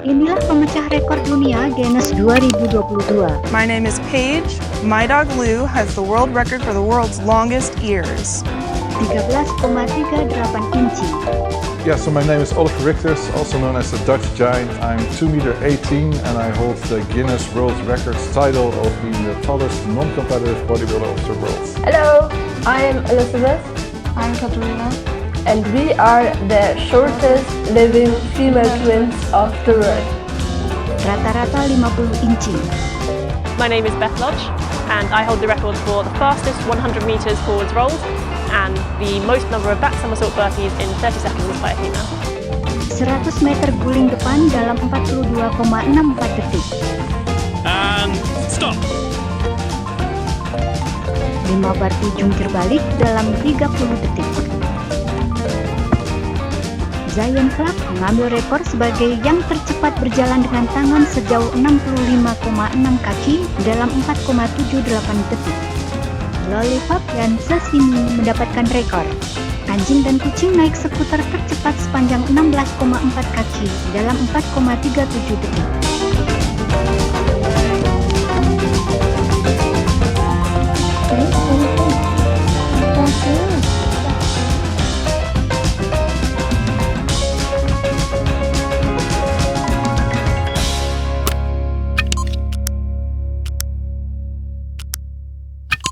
Inilah pemecah rekor dunia Guinness 2022. My name is Paige. My dog Lou has the world record for the world's longest ears. 13,38 inci. Yeah, so my name is Oliver Richters, also known as the Dutch Giant. I'm 2 meter 18 and I hold the Guinness World Records title of being the tallest non-competitive bodybuilder of the world. Hello, I'm Elizabeth. I'm Katerina. And we are the shortest living female twins of the world. Rata-rata 50 inci. My name is Beth Lodge and I hold the record for the fastest 100 meters forwards rolled and the most number of back somersault burpees in 30 seconds by a female. 100 meter guling depan dalam 42,64 detik. And stop. 5 burpee jungkir balik dalam 30 detik. Zion Club mengambil rekor sebagai yang tercepat berjalan dengan tangan sejauh 65,6 kaki dalam 4,78 detik. Lollipop dan Sashimi mendapatkan rekor. Anjing dan kucing naik skuter tercepat sepanjang 16,4 kaki dalam 4,37 detik.